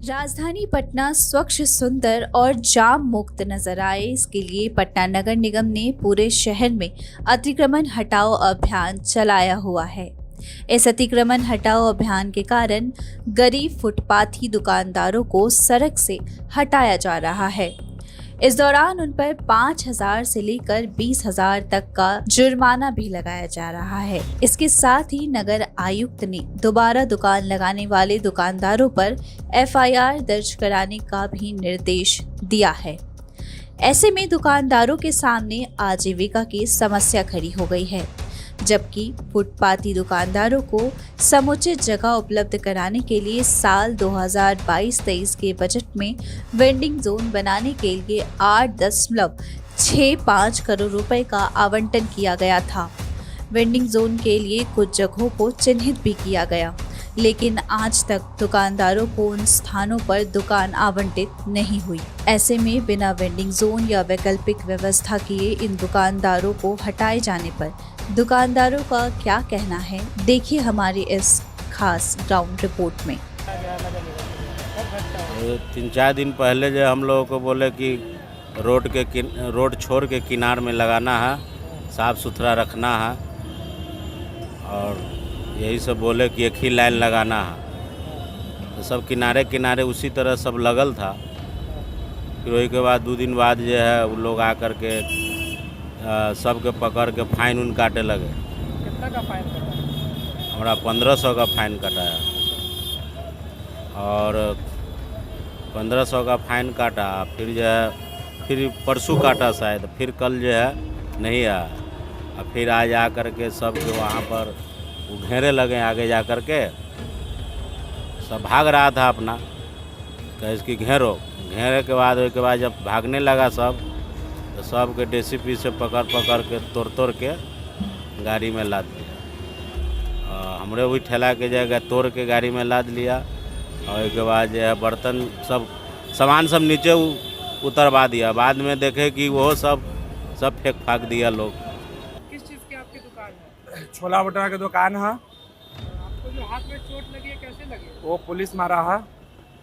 राजधानी पटना स्वच्छ, सुंदर और जाम मुक्त नजर आए, इसके लिए पटना नगर निगम ने पूरे शहर में अतिक्रमण हटाओ अभियान चलाया हुआ है। इस अतिक्रमण हटाओ अभियान के कारण गरीब फुटपाथी दुकानदारों को सड़क से हटाया जा रहा है। इस दौरान उन पर 5,000 से लेकर 20,000 तक का जुर्माना भी लगाया जा रहा है। इसके साथ ही नगर आयुक्त ने दोबारा दुकान लगाने वाले दुकानदारों पर FIR दर्ज कराने का भी निर्देश दिया है। ऐसे में दुकानदारों के सामने आजीविका की समस्या खड़ी हो गई है, जबकि फुटपाथी दुकानदारों को समुचित जगह उपलब्ध कराने के लिए साल 2022-23 के बजट में वेंडिंग जोन बनाने के लिए 8.65 करोड़ रुपए का आवंटन किया गया था। वेंडिंग जोन के लिए कुछ जगहों को चिन्हित भी किया गया, लेकिन आज तक दुकानदारों को उन स्थानों पर दुकान आवंटित नहीं हुई। ऐसे में बिना वेंडिंग जोन या वैकल्पिक व्यवस्था किए इन दुकानदारों को हटाए जाने पर दुकानदारों का क्या कहना है, देखिए हमारी इस खास ग्राउंड रिपोर्ट में। 3-4 दिन पहले जो हम लोगों को बोले कि रोड छोड़ के किनार में लगाना है, साफ़ सुथरा रखना है, और यही सब बोले कि एक ही लाइन लगाना है। तो सब किनारे किनारे उसी तरह सब लगल था। फिर वही के बाद 2 दिन बाद जो है वो लोग आकर के सबके पकड़ के फाइन उन काटे लगे। कितना का फाइन कटा? हमारा 1500 का फाइन कटाया, और 1500 का फाइन काटा। फिर जो है फिर परसों काटा शायद, फिर कल जो है नहीं आया। और फिर आज आकर के सब जो वहाँ पर वो घेरे लगे, आगे जा कर के सब भाग रहा था अपना, कहे इसकी घेरे के बाद जब भागने लगा सब, तो सब के DCP से पकड़ के तोड़ के गाड़ी में लाद दिया। हमरे वही ठेला के जगह तोड़ के गाड़ी में लाद लिया, और उसके बाद जो है बर्तन सब सामान सब नीचे उतरवा दिया। बाद में देखे कि वो सब फेंक फाक दिया लोग। किस चीज़ की आपकी दुकान है? छोला भटूरा की दुकान है। आपको जो हाथ में चोट लगी है, कैसे लगी? वो पुलिस मारा है,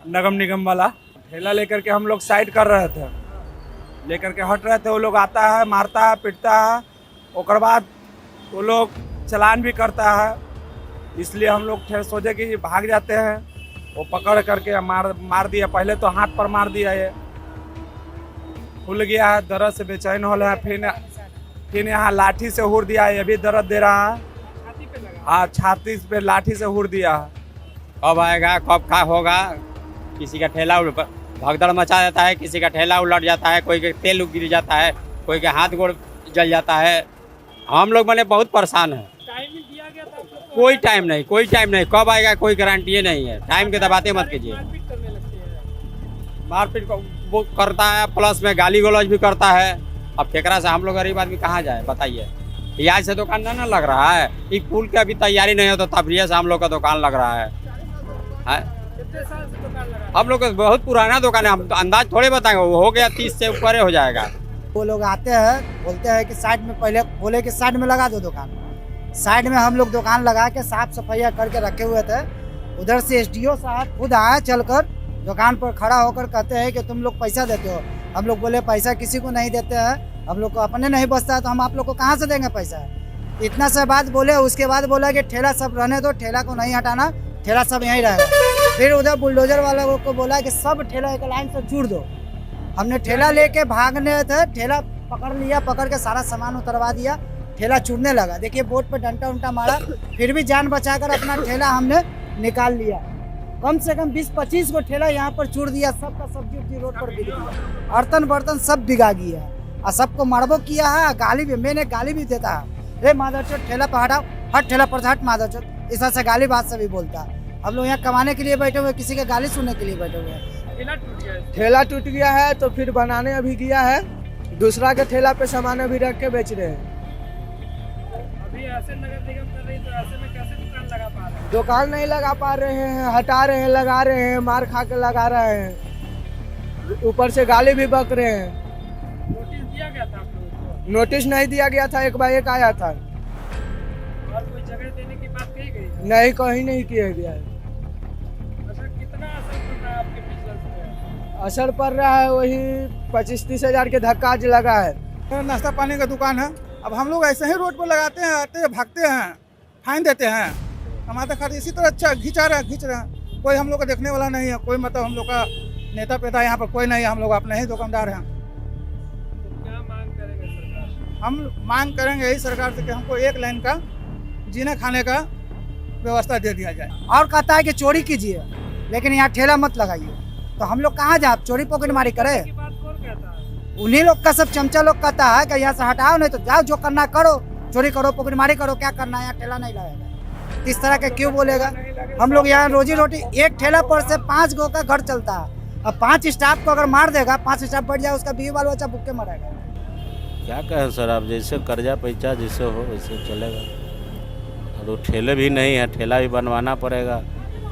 नगम निगम वाला। ठेला लेकर के हम लोग साइड कर रहे थे, लेकर के हट रहे थे। वो लोग आता है, मारता है, पीटता है, और बाद वो लोग चलान भी करता है। इसलिए हम लोग फिर सोचे कि भाग जाते हैं। वो पकड़ करके मार दिया। पहले तो हाथ पर मार दिया, ये फूल गया है, दर्द से बेचैन हो रहा है। फिर यहाँ लाठी से हुर दिया है, ये भी दर्द दे रहा है। छाती पे लगा? हाँ, छाती पे लाठी से हुर दिया है। कब आएगा, कब खा होगा। किसी का ठेला भगदड़ मचा जाता है, किसी का ठेला उलट जाता है, कोई के तेल गिर जाता है, कोई के हाथ गोड़ जल जाता है। हम लोग मैंने बहुत परेशान है। टाइम भी दिया गया था आप लोग को? कोई टाइम नहीं, कब आएगा कोई गारंटी नहीं है। टाइम के दबाते मत कीजिए। मारपीट करने लगती है? मारपीट वो करता है, प्लस में गाली गलौज भी करता है। अब केकरा से हम लोग गरीब आदमी कहाँ जाए बताइए। आज से दुकान ना लग रहा है, ये पुल की अभी तैयारी नहीं हो तो तब से हम लोग का दुकान लग रहा है। कितने साल से दुकान लगा? हम लोग का बहुत पुराना दुकान है, हम तो अंदाज थोड़े बताएंगे। वो हो गया 30 से ऊपर हो जाएगा। वो लोग आते हैं, बोलते हैं कि साइड में, पहले बोले कि साइड में लगा दो दुकान। साइड में हम लोग दुकान लगा के साफ सफाइयाँ करके रखे हुए थे। उधर से SDO साहब खुद आए, चलकर दुकान पर खड़ा होकर कहते हैं कि तुम लोग पैसा देते हो। हम लोग बोले पैसा किसी को नहीं देते हैं, हम लोग को अपने नहीं बचता है तो हम आप लोग को कहाँ से देंगे पैसा। इतना सा बात बोले। उसके बाद बोला कि ठेला सब रहने दो, ठेला को नहीं हटाना, ठेला सब यहीं रहेगा। फिर उधर बुलडोजर वाले को बोला कि सब ठेला एक लाइन से जुड़ दो। हमने ठेला लेके भागने थे, ठेला पकड़ लिया, पकड़ के सारा सामान उतरवा दिया, ठेला चुड़ने लगा। देखिए बोर्ड पे डंटा उंटा मारा, फिर भी जान बचाकर अपना ठेला हमने निकाल लिया। कम से कम 20-25 को ठेला यहाँ पर चुड़ दिया। सबका सब्जी रोड पर बिक गया, अर्तन बर्तन सब बिगा गया और सबको मरबो किया है। गाली भी, मैंने गाली भी देता है, रे माधवचोद ठेला पर हटाओ, हट ठेला पर हट माधवचोद, इस तरह से गाली बात से भी बोलता है। हम लोग यहाँ कमाने के लिए बैठे हुए, किसी के गाली सुनने के लिए बैठे हुए हैं। ठेला टूट गया है? ठेला टूट गया है तो फिर बनाने अभी गया है, दूसरा के ठेला पे सामान अभी रख के बेच रहे हैं। अभी ऐसे नगर निगम कर रही, तो ऐसे में कैसे दुकान लगा पा रहे हैं? दुकान नहीं लगा पा रहे हैं, हटा रहे हैं, लगा रहे हैं, मार खा के लगा रहे हैं, ऊपर से गाली भी बक रहे हैं। नोटिस दिया गया था आप लोगों को? नोटिस नहीं दिया गया था, 1 बार 1 आया था। और कोई जगह देने की बात कही गई? नहीं, कहीं नहीं किया गया है। अच्छा, कितना असर पड़ रहा है आपके असर पड़ रहा है, वही 25-30 हज़ार के धक्का आज लगा है। नाश्ता पानी का दुकान है। अब हम लोग ऐसे ही रोड पर लगाते हैं, आते हैं, भागते हैं, फाइन देते हैं। हमारा खर्च इसी तरह अच्छा खींच रहे हैं। कोई हम लोग का देखने वाला नहीं है, कोई मतलब हम लोग का नेता पेता यहाँ पर कोई नहीं है। हम लोग अपने ही दुकानदार हैं। क्या मांग करेंगे सरकार से? हम मांग करेंगे यही सरकार से कि हमको एक लाइन का जीने खाने का व्यवस्था दे दिया जाए। और कहता है कि चोरी कीजिए, लेकिन यहाँ ठेला मत लगाइए। तो हम लोग कहाँ जाए? चोरी पॉकेटमारी करे? ये बात कौन कहता है? उन्हीं लोग का सब चमचा लोग कहता है कि यहाँ से हटाओ, नहीं तो जाओ, जो करना है करो, चोरी करो, पॉकेटमारी करो, क्या करना है, यहाँ ठेला नहीं लगाएगा। इस तरह के क्यों बोलेगा? हम लोग यहाँ रोजी रोटी, एक ठेला पर से 5 गो का घर चलता है। अब 5 स्टाफ को अगर मार देगा, 5 स्टाफ बढ़ जाए, उसका बीवी बाल बच्चा भूखे मरेगा। क्या कहें सर, आप जैसे कर्जा पैसा जैसे हो वैसे चलेगा। अब तो ठेले भी नहीं है, ठेला भी बनवाना पड़ेगा।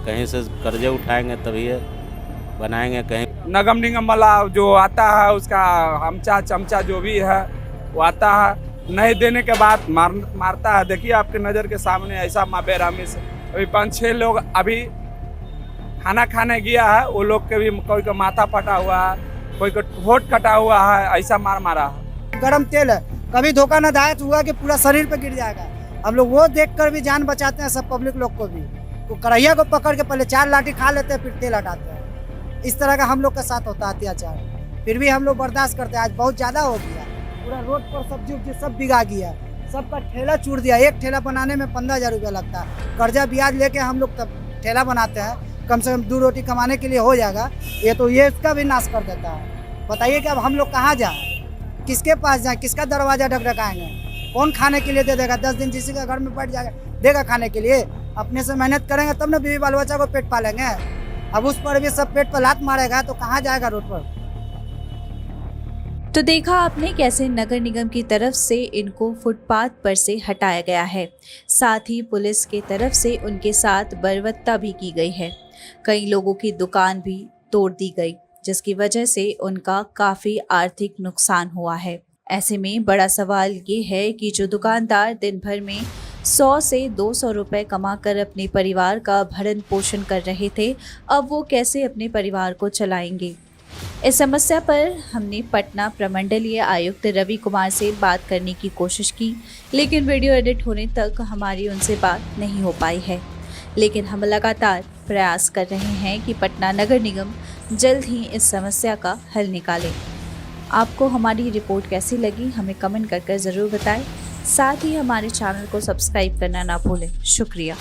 कहीं से कर्जे उठाएंगे तभी बनाएंगे। कहीं नगम निगम वाला जो आता है उसका हमचा चमचा जो भी है वो आता है, नहीं देने के बाद मारता है। देखिए आपके नज़र के सामने ऐसा बेरहमी से अभी 5-6 लोग अभी खाना खाने गया है, वो लोग के भी कोई का माथा फटा हुआ है, कोई का होठ कटा हुआ है, ऐसा मारा है। गरम तेल है, कभी धोखा न दायत हुआ कि पूरा शरीर पे गिर जाएगा। हम लोग वो देखकर भी जान बचाते हैं, सब पब्लिक लोग को भी। तो कढ़ैया को पकड़ के पहले 4 लाठी खा लेते हैं, फिर तेल हटाते हैं। इस तरह का हम लोग के साथ होता है अत्याचार, फिर भी हम लोग बर्दाश्त करते हैं। आज बहुत ज़्यादा हो गया, पूरा रोड पर सब्जी उब्जी सब बिगा गया, सबका ठेला चूर दिया। एक ठेला बनाने में 15,000 रुपया लगता है। कर्जा ब्याज लेके हम लोग तब ठेला बनाते हैं, कम से कम 2 रोटी कमाने के लिए हो जाएगा। ये तो ये इसका भी नाश कर देता है। बताइए कि अब हम लोग कहाँ जाएँ, किसके पास जाएँ, किसका दरवाज़ा ढकढकाएंगे? कौन खाने के लिए दे देगा? 10 दिन किसी का घर में बैठ जाएगा, देगा खाने के लिए? अपने से मेहनत करेंगे तब ना बीवी बाल बच्चा को पेट पालेंगे। अब उस पर भी सब पेट पर लात मारेगा तो कहाँ जाएगा रोड पर? तो देखा आपने कैसे नगर निगम की तरफ से इनको फुटपाथ पर से हटाया गया है। साथ ही पुलिस की तरफ से उनके साथ बर्बरता भी की गई है। कई लोगों की दुकान भी तोड़ दी गई, जिसकी वजह से उनका काफ़ी आर्थिक नुकसान हुआ है। ऐसे में बड़ा सवाल ये है कि जो दुकानदार दिन भर में 100 से 200 रुपए कमाकर अपने परिवार का भरण पोषण कर रहे थे, अब वो कैसे अपने परिवार को चलाएंगे। इस समस्या पर हमने पटना प्रमंडलीय आयुक्त रवि कुमार से बात करने की कोशिश की, लेकिन वीडियो एडिट होने तक हमारी उनसे बात नहीं हो पाई है। लेकिन हम लगातार प्रयास कर रहे हैं कि पटना नगर निगम जल्द ही इस समस्या का हल निकाले। आपको हमारी रिपोर्ट कैसी लगी हमें कमेंट कर ज़रूर बताएं। साथ ही हमारे चैनल को सब्सक्राइब करना ना भूलें। शुक्रिया।